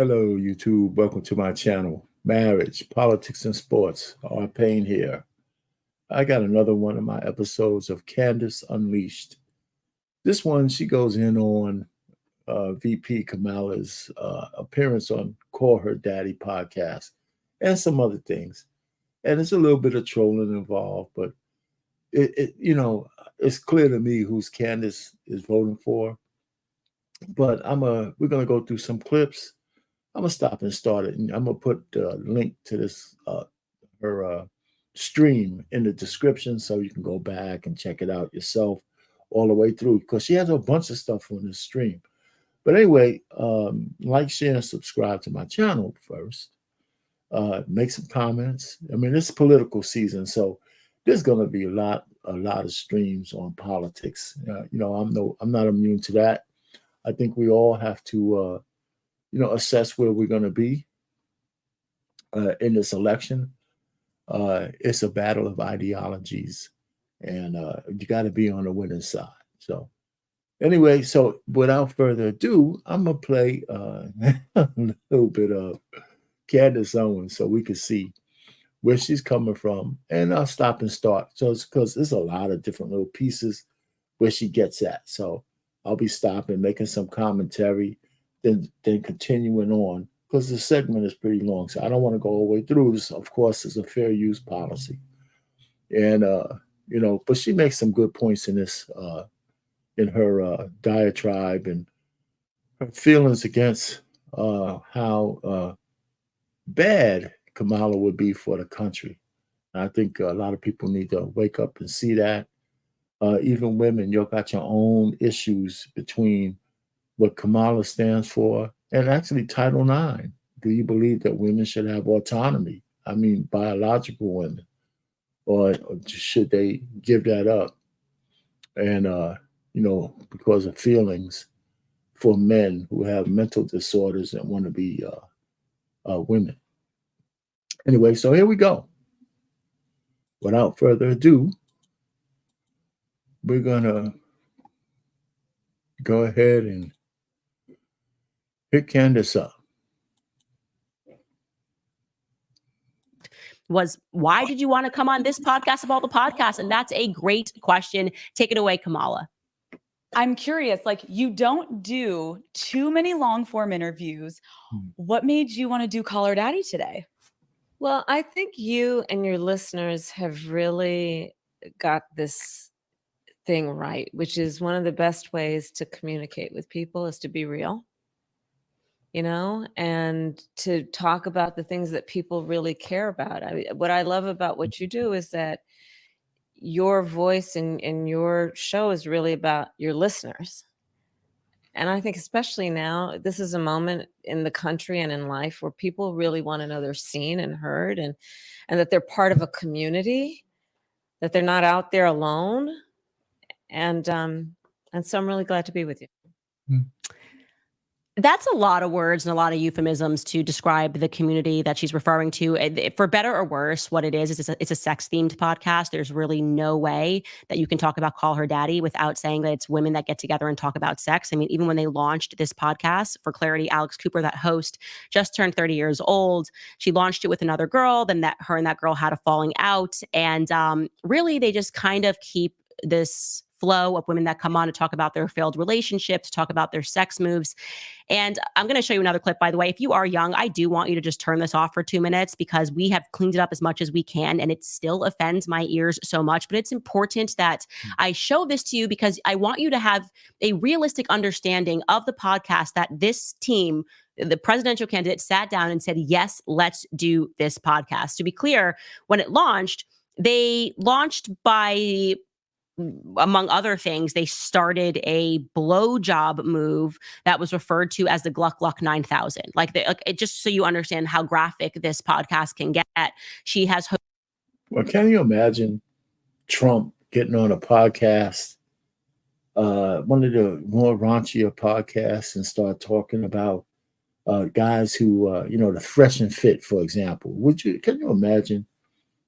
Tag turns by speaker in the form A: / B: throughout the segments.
A: Hello, YouTube. Welcome to my channel. Marriage, politics, and sports. R. Payne here. I got another one of my episodes of Candice Unleashed. This one, she goes in on VP Kamala's appearance on Call Her Daddy podcast and some other things. And there's a little bit of trolling involved, but it's clear to me who's Candice is voting for. But we're gonna go through some clips. I'm gonna stop and start it, and I'm gonna put the link to this her stream in the description so you can go back and check it out yourself all the way through because she has a bunch of stuff on this stream. But anyway, like, share, and subscribe to my channel first. Make some comments. I mean, it's political season, so there's gonna be a lot of streams on politics. I'm not immune to that. I think we all have to assess where we're going to be in this election. It's a battle of ideologies, and you got to be on the winning side. So anyway, so without further ado, I'm going to play a little bit of Candace Owens so we can see where she's coming from, and I'll stop and start. So it's because there's a lot of different little pieces where she gets at. So I'll be stopping, making some commentary, then continuing on because the segment is pretty long. So I don't want to go all the way through. This, of course, is a fair use policy. And, but she makes some good points in this, in her diatribe and her feelings against how bad Kamala would be for the country. And I think a lot of people need to wake up and see that. Even women, you've got your own issues between what Kamala stands for and actually Title IX. Do you believe that women should have autonomy? I mean, biological women, or should they give that up? And because of feelings for men who have mental disorders and want to be women. Anyway, so here we go. Without further ado, we're going to go ahead and pick Candice up.
B: Was why did you want to come on this podcast of all the podcasts? And that's a great question. Take it away, Kamala.
C: I'm curious, like, you don't do too many long form interviews. What made you want to do Call Her Daddy today?
D: Well, I think you and your listeners have really got this thing right, which is one of the best ways to communicate with people is to be real, and to talk about the things that people really care about. What I love about what you do is that your voice in your show is really about your listeners. And I think especially now, this is a moment in the country and in life where people really want to know they're seen and heard and that they're part of a community, that they're not out there alone. And so I'm really glad to be with you.
B: That's a lot of words and a lot of euphemisms to describe the community that she's referring to. For better or worse, what it is it's a sex-themed podcast. There's really no way that you can talk about Call Her Daddy without saying that it's women that get together and talk about sex. I mean, even when they launched this podcast, for clarity, Alex Cooper, that host, just turned 30 years old. She launched it with another girl. Then her and that girl had a falling out. And really, they just kind of keep this flow of women that come on to talk about their failed relationships, talk about their sex moves. And I'm going to show you another clip, by the way. If you are young, I do want you to just turn this off for 2 minutes because we have cleaned it up as much as we can and it still offends my ears so much. But it's important that I show this to you because I want you to have a realistic understanding of the podcast that this team, the presidential candidate, sat down and said, yes, let's do this podcast. To be clear, when it launched, they launched by, among other things, they started a blowjob move that was referred to as the Gluck Gluck 9000. Just so you understand how graphic this podcast can get. She has.
A: Well, can you imagine Trump getting on a podcast, one of the more raunchier podcasts, and start talking about guys who, the Fresh and Fit, for example? Can you imagine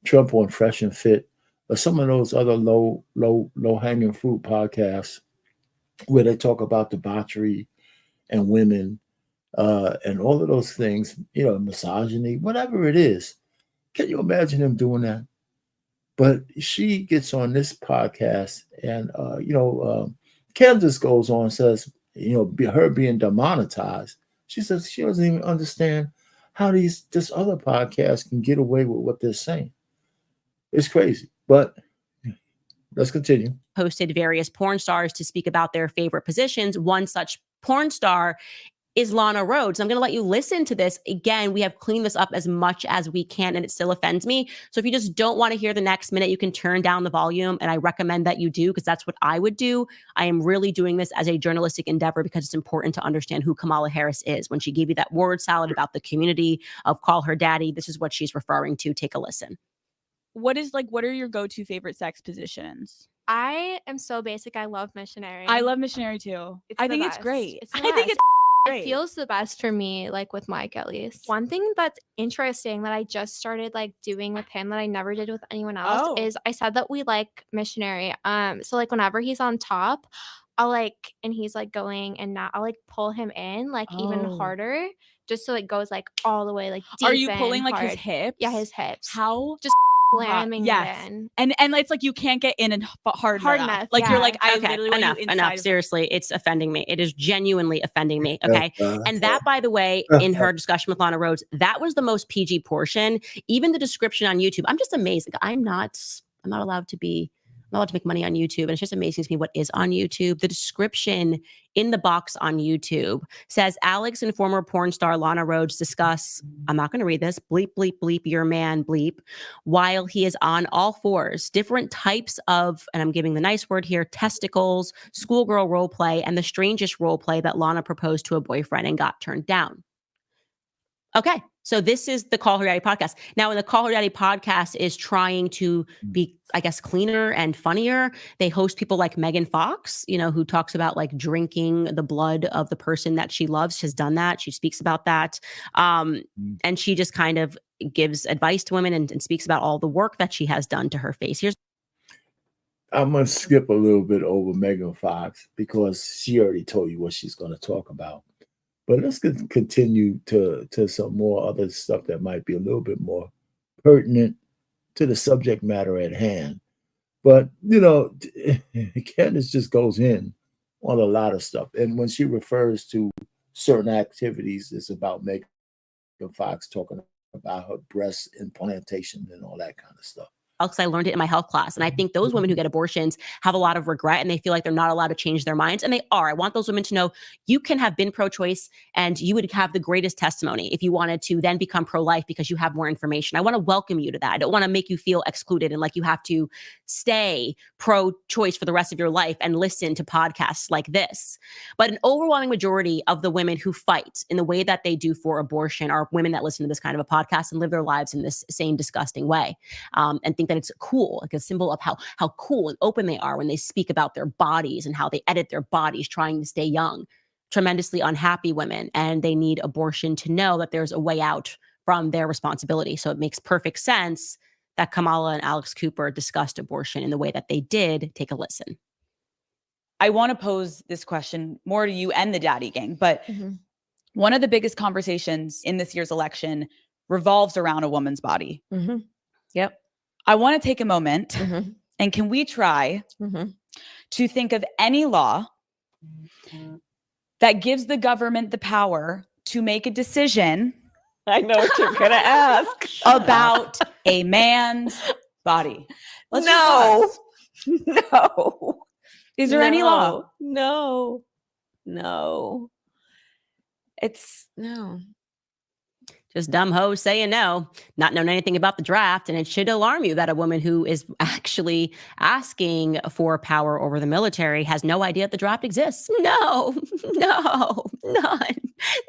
A: Trump on Fresh and Fit? Or some of those other low hanging fruit podcasts where they talk about debauchery and women and all of those things, misogyny, whatever it is. Can you imagine him doing that? But she gets on this podcast, and Candice goes on and says, her being demonetized. She says she doesn't even understand how this other podcast can get away with what they're saying. It's crazy, but let's continue.
B: Hosted various porn stars to speak about their favorite positions. One such porn star is Lana Rhoades. I'm going to let you listen to this. Again, we have cleaned this up as much as we can, and it still offends me. So if you just don't want to hear the next minute, you can turn down the volume, and I recommend that you do, because that's what I would do. I am really doing this as a journalistic endeavor because it's important to understand who Kamala Harris is. When she gave you that word salad about the community of call her daddy, this is what she's referring to. Take a listen.
E: What are your go-to favorite sex positions?
F: I am so basic. I love missionary.
E: I love missionary too.
F: It's
E: I
F: the
E: think it's
F: best.
E: great.
F: It's the
E: I think
F: best.
E: it's great.
F: It feels the best for me, like with Mike at least. One thing that's interesting that I just started like doing with him that I never did with anyone else is I said that we like missionary. So like whenever he's on top, I'll like, and he's like going and now I'll like pull him in like even harder, just so it goes like all the way like deep.
E: Are you pulling like his
F: hard.
E: hips?
F: Yeah, his hips.
E: How?
F: Just slamming it in.
E: And it's like you can't get in and hard enough. Like
F: yeah.
E: you're like, I
B: Okay,
E: literally want you
B: enough.
E: inside.
B: Seriously, it's offending me. It is genuinely offending me. Okay. And that, by the way, in her discussion with Lana Rhoades, that was the most PG portion. Even the description on YouTube, I'm just amazed. Like, I'm not allowed to make money on YouTube. And it's just amazing to me what is on YouTube. The description in the box on YouTube says Alex and former porn star Lana Rhoades discuss, I'm not going to read this, bleep, bleep, bleep, your man, bleep, while he is on all fours, different types of, and I'm giving the nice word here, testicles, schoolgirl role play, and the strangest role play that Lana proposed to a boyfriend and got turned down. Okay. So this is the Call Her Daddy podcast. Now, when the Call Her Daddy podcast is trying to be, I guess, cleaner and funnier, they host people like Megan Fox, who talks about like drinking the blood of the person that she loves. She's done that. She speaks about that. And she just kind of gives advice to women and speaks about all the work that she has done to her face.
A: I'm going to skip a little bit over Megan Fox because she already told you what she's going to talk about. But let's continue to some more other stuff that might be a little bit more pertinent to the subject matter at hand. But, Candice just goes in on a lot of stuff. And when she refers to certain activities, it's about Megan Fox talking about her breast implantation and all that kind of stuff.
B: Because I learned it in my health class. And I think those women who get abortions have a lot of regret and they feel like they're not allowed to change their minds. And they are. I want those women to know you can have been pro-choice and you would have the greatest testimony if you wanted to then become pro-life because you have more information. I want to welcome you to that. I don't want to make you feel excluded and like you have to stay pro-choice for the rest of your life and listen to podcasts like this. But an overwhelming majority of the women who fight in the way that they do for abortion are women that listen to this kind of a podcast and live their lives in this same disgusting way. And think that it's cool, like a symbol of how cool and open they are when they speak about their bodies and how they edit their bodies trying to stay young. Tremendously unhappy women, and they need abortion to know that there's a way out from their responsibility. So it makes perfect sense that Kamala and Alex Cooper discussed abortion in the way that they did. Take a listen.
C: I want to pose this question more to you and the Daddy Gang, but one of the biggest conversations in this year's election revolves around a woman's body.
D: Yep.
C: I want to take a moment and can we try to think of any law that gives the government the power to make a decision
D: I know what you're going to ask.
C: about a man's body?
D: No.
C: Is there any law?
D: No. It's no.
B: Just dumb hoes saying no, not knowing anything about the draft. And it should alarm you that a woman who is actually asking for power over the military has no idea that the draft exists. No, none.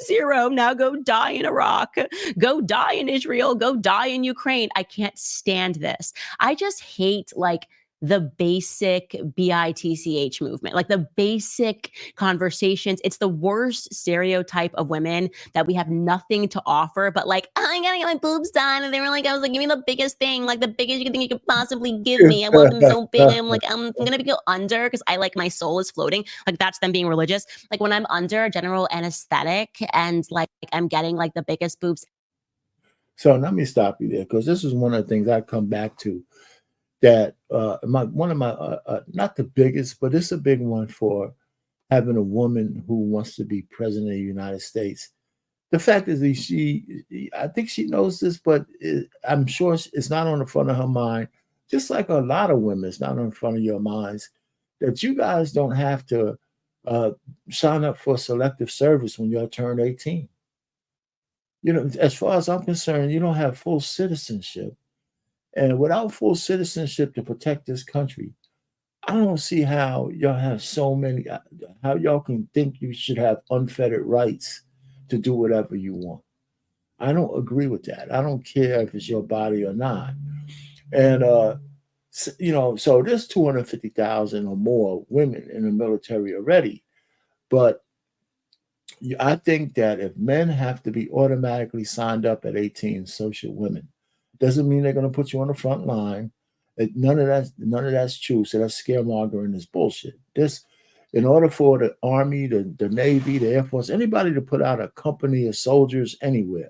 B: Zero. Now go die in Iraq. Go die in Israel. Go die in Ukraine. I can't stand this. I just hate like the basic BITCH movement, like the basic conversations. It's the worst stereotype of women that we have nothing to offer, but like, oh, I gotta get my boobs done. And they were like, I was like, give me the biggest thing, like the biggest thing you could possibly give me. I want them so big. I'm like, I'm gonna go under because I like my soul is floating. Like that's them being religious. Like when I'm under a general anesthetic and like I'm getting like the biggest boobs.
A: So let me stop you there, because this is one of the things I come back to, that one of my not the biggest, but it's a big one for having a woman who wants to be president of the United States. The fact is that I think she knows this, but I'm sure it's not on the front of her mind. Just like a lot of women, it's not on the front of your minds, that you guys don't have to sign up for selective service when you turn 18. You know, as far as I'm concerned, you don't have full citizenship. And without full citizenship to protect this country, I don't see how y'all have so many, how y'all can think you should have unfettered rights to do whatever you want. I don't agree with that. I don't care if it's your body or not. And, you know, so there's 250,000 or more women in the military already. But I think that if men have to be automatically signed up at 18, so should women. Doesn't mean they're going to put you on the front line. None of that's true. So that's scaremongering is bullshit. In order for the Army, the Navy, the Air Force, anybody to put out a company of soldiers anywhere,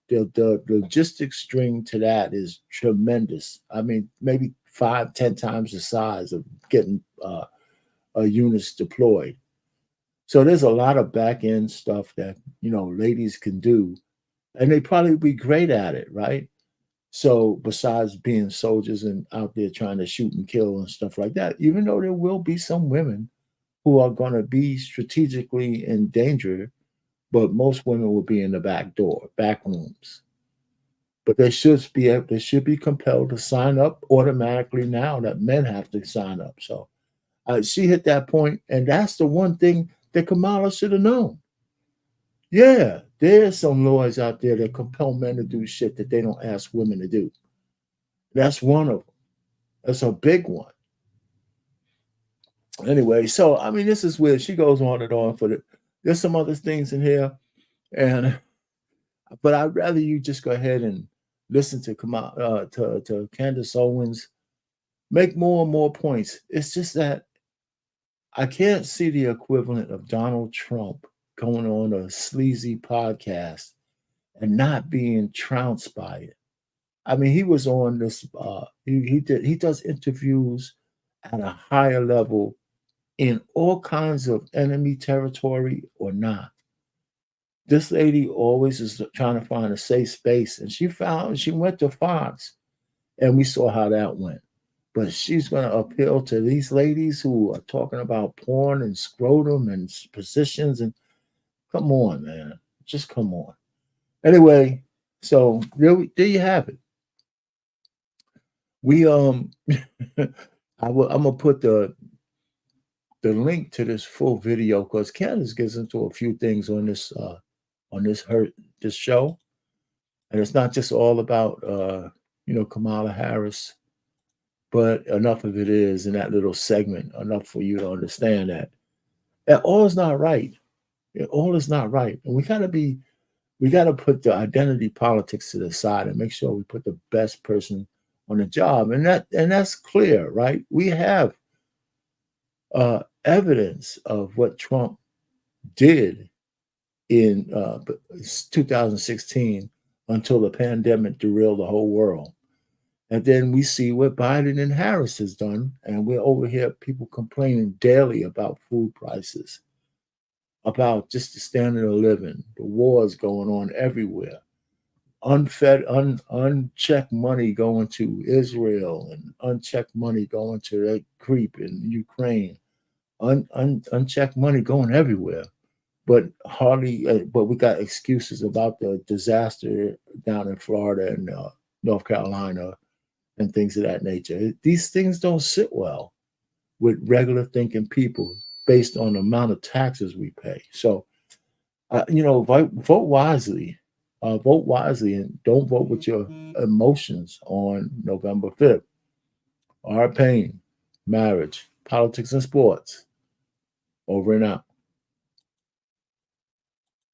A: the logistics string to that is tremendous. I mean, maybe 5-10 times the size of getting units deployed. So there's a lot of back end stuff that, you know, ladies can do, and they probably be great at it, right? So besides being soldiers and out there trying to shoot and kill and stuff like that, even though there will be some women who are going to be strategically in danger, but most women will be in the back door, back rooms. But they should be compelled to sign up automatically now that men have to sign up. So she hit that point, and that's the one thing that Kamala should have known. Yeah, there's some laws out there that compel men to do shit that they don't ask women to do. That's one of them. That's a big one. Anyway, so I mean, this is weird. She goes on and on for there's some other things in here, but I'd rather you just go ahead and listen to Kamala, to Candice Owens, make more and more points. It's just that I can't see the equivalent of Donald Trump going on a sleazy podcast and not being trounced by it. I mean, he was on this. He does interviews at a higher level in all kinds of enemy territory or not. This lady always is trying to find a safe space, and she went to Fox, and we saw how that went. But she's going to appeal to these ladies who are talking about porn and scrotum and positions, and come on, man, just come on. Anyway, so there you have it. We I'm gonna put the link to this full video because Candice gets into a few things on this show, and it's not just all about Kamala Harris, but enough of it is in that little segment, enough for you to understand that all is not right. All is not right, and we gotta put the identity politics to the side and make sure we put the best person on the job, and that's clear, right? We have evidence of what Trump did in 2016 until the pandemic derailed the whole world. And then we see what Biden and Harris has done, and we're over here, people complaining daily about food prices, about just the standard of living, the wars going on everywhere, unchecked money going to Israel and unchecked money going to that creep in Ukraine, unchecked money going everywhere, but we got excuses about the disaster down in Florida and North Carolina and things of that nature. These things don't sit well with regular thinking people based on the amount of taxes we pay. So, vote wisely. Vote wisely and don't vote with your emotions on November 5th. Art Payne, marriage, politics, and sports. Over and out.